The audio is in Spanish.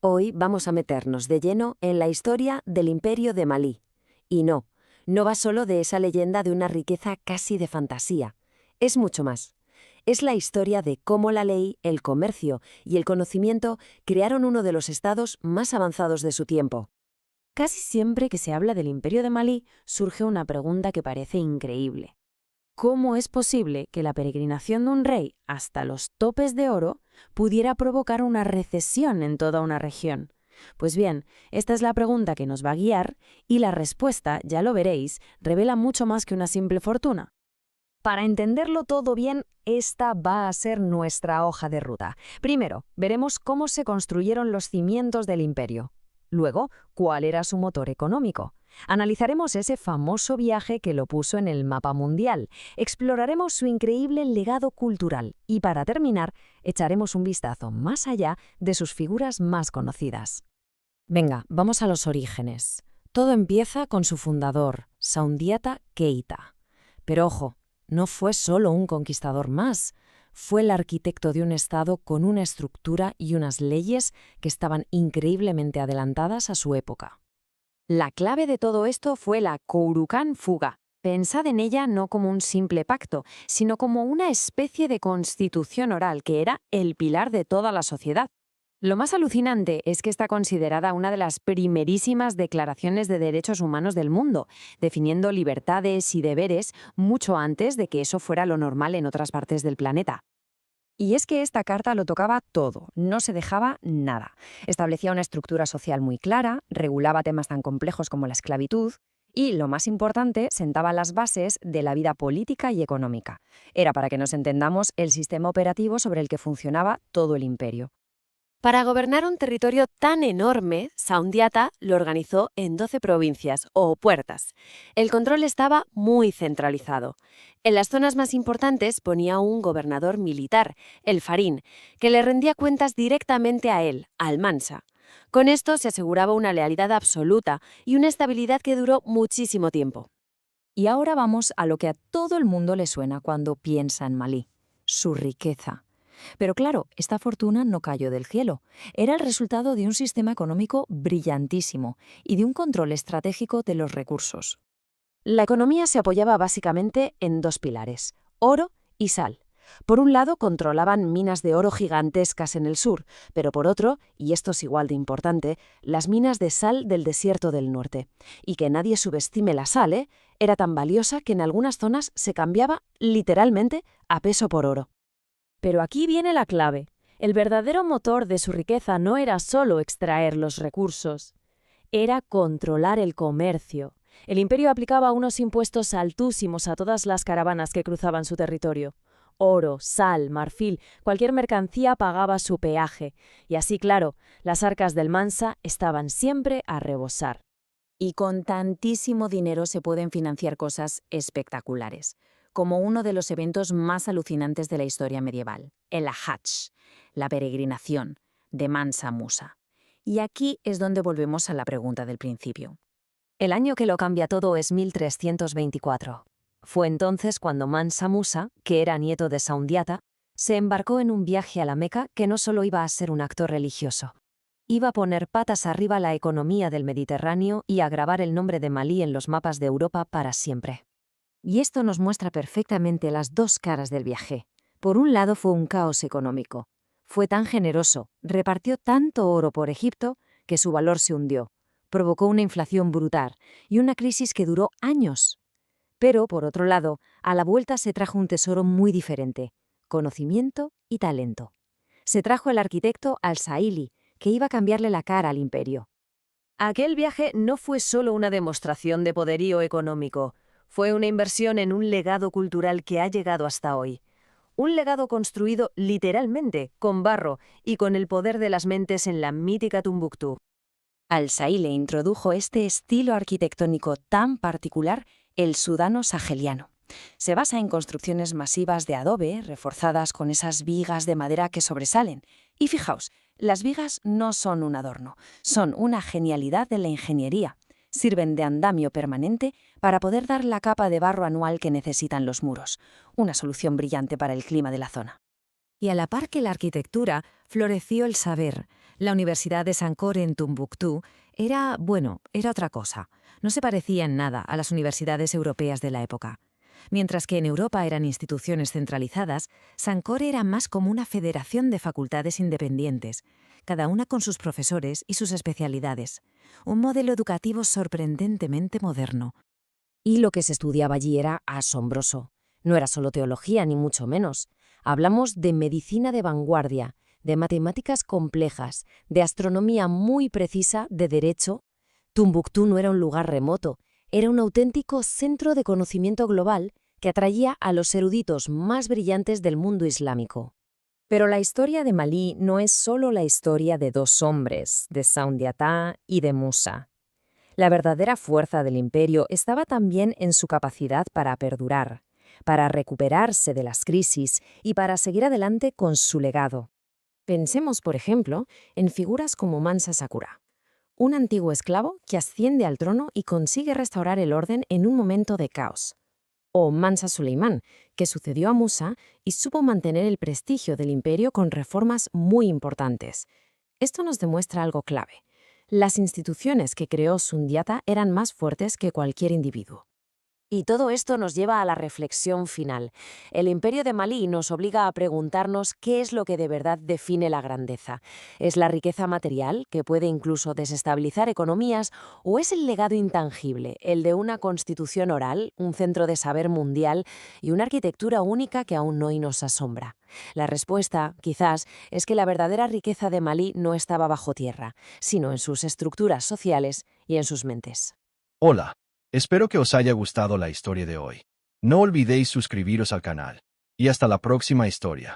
Hoy vamos a meternos de lleno en la historia del Imperio de Malí. Y no va solo de esa leyenda de una riqueza casi de fantasía. Es mucho más. Es la historia de cómo la ley, el comercio y el conocimiento crearon uno de los estados más avanzados de su tiempo. Casi siempre que se habla del Imperio de Malí surge una pregunta que parece increíble. ¿Cómo es posible que la peregrinación de un rey hasta los topes de oro pudiera provocar una recesión en toda una región? Pues bien, esta es la pregunta que nos va a guiar y la respuesta, ya lo veréis, revela mucho más que una simple fortuna. Para entenderlo todo bien, esta va a ser nuestra hoja de ruta. Primero, veremos cómo se construyeron los cimientos del imperio. Luego, cuál era su motor económico. Analizaremos ese famoso viaje que lo puso en el mapa mundial. Exploraremos su increíble legado cultural. Y para terminar, echaremos un vistazo más allá de sus figuras más conocidas. Venga, vamos a los orígenes. Todo empieza con su fundador, Soundiata Keita. Pero ojo, no fue solo un conquistador más. Fue el arquitecto de un estado con una estructura y unas leyes que estaban increíblemente adelantadas a su época. La clave de todo esto fue la Kourukán Fuga. Pensad en ella no como un simple pacto, sino como una especie de constitución oral que era el pilar de toda la sociedad. Lo más alucinante es que está considerada una de las primerísimas declaraciones de derechos humanos del mundo, definiendo libertades y deberes mucho antes de que eso fuera lo normal en otras partes del planeta. Y es que esta carta lo tocaba todo, no se dejaba nada. Establecía una estructura social muy clara, regulaba temas tan complejos como la esclavitud y, lo más importante, sentaba las bases de la vida política y económica. Era, para que nos entendamos, el sistema operativo sobre el que funcionaba todo el imperio. Para gobernar un territorio tan enorme, Soundiata lo organizó en 12 provincias o puertas. El control estaba muy centralizado. En las zonas más importantes ponía un gobernador militar, el Farín, que le rendía cuentas directamente a él, al Mansa. Con esto se aseguraba una lealtad absoluta y una estabilidad que duró muchísimo tiempo. Y ahora vamos a lo que a todo el mundo le suena cuando piensa en Malí: su riqueza. Pero claro, esta fortuna no cayó del cielo. Era el resultado de un sistema económico brillantísimo y de un control estratégico de los recursos. La economía se apoyaba básicamente en dos pilares: oro y sal. Por un lado, controlaban minas de oro gigantescas en el sur, pero por otro, y esto es igual de importante, las minas de sal del desierto del norte. Y que nadie subestime la sal, era tan valiosa que en algunas zonas se cambiaba, literalmente, a peso por oro. Pero aquí viene la clave. El verdadero motor de su riqueza no era solo extraer los recursos, era controlar el comercio. El imperio aplicaba unos impuestos altísimos a todas las caravanas que cruzaban su territorio. Oro, sal, marfil, cualquier mercancía pagaba su peaje. Y así, claro, las arcas del Mansa estaban siempre a rebosar. Y con tantísimo dinero se pueden financiar cosas espectaculares, como uno de los eventos más alucinantes de la historia medieval, el Hajj, la peregrinación de Mansa Musa. Y aquí es donde volvemos a la pregunta del principio. El año que lo cambia todo es 1324. Fue entonces cuando Mansa Musa, que era nieto de Soundiata, se embarcó en un viaje a la Meca que no solo iba a ser un acto religioso. Iba a poner patas arriba la economía del Mediterráneo y a grabar el nombre de Malí en los mapas de Europa para siempre. Y esto nos muestra perfectamente las dos caras del viaje. Por un lado fue un caos económico. Fue tan generoso, repartió tanto oro por Egipto, que su valor se hundió. Provocó una inflación brutal y una crisis que duró años. Pero, por otro lado, a la vuelta se trajo un tesoro muy diferente: conocimiento y talento. Se trajo el arquitecto Al-Saili, que iba a cambiarle la cara al imperio. Aquel viaje no fue solo una demostración de poderío económico, fue una inversión en un legado cultural que ha llegado hasta hoy. Un legado construido literalmente, con barro y con el poder de las mentes en la mítica Tombuctú. Al-Saili introdujo este estilo arquitectónico tan particular, el sudano saheliano. Se basa en construcciones masivas de adobe, reforzadas con esas vigas de madera que sobresalen. Y fijaos, las vigas no son un adorno, son una genialidad de la ingeniería. Sirven de andamio permanente para poder dar la capa de barro anual que necesitan los muros, una solución brillante para el clima de la zona. Y a la par que la arquitectura, floreció el saber, La Universidad de Sankore en Tombuctú era otra cosa. No se parecía en nada a las universidades europeas de la época. Mientras que en Europa eran instituciones centralizadas, Sankore era más como una federación de facultades independientes, cada una con sus profesores y sus especialidades. Un modelo educativo sorprendentemente moderno. Y lo que se estudiaba allí era asombroso. No era solo teología, ni mucho menos. Hablamos de medicina de vanguardia, de matemáticas complejas, de astronomía muy precisa, de derecho. Tombuctú no era un lugar remoto, era un auténtico centro de conocimiento global que atraía a los eruditos más brillantes del mundo islámico. Pero la historia de Malí no es solo la historia de dos hombres, de Soundiata y de Musa. La verdadera fuerza del imperio estaba también en su capacidad para perdurar, para recuperarse de las crisis y para seguir adelante con su legado. Pensemos, por ejemplo, en figuras como Mansa Sakura, un antiguo esclavo que asciende al trono y consigue restaurar el orden en un momento de caos. O Mansa Suleimán, que sucedió a Musa y supo mantener el prestigio del imperio con reformas muy importantes. Esto nos demuestra algo clave. Las instituciones que creó Sundiata eran más fuertes que cualquier individuo. Y todo esto nos lleva a la reflexión final. El imperio de Malí nos obliga a preguntarnos qué es lo que de verdad define la grandeza. ¿Es la riqueza material, que puede incluso desestabilizar economías, o es el legado intangible, el de una constitución oral, un centro de saber mundial y una arquitectura única que aún hoy nos asombra? La respuesta, quizás, es que la verdadera riqueza de Malí no estaba bajo tierra, sino en sus estructuras sociales y en sus mentes. Hola, espero que os haya gustado la historia de hoy. No olvidéis suscribiros al canal. Y hasta la próxima historia.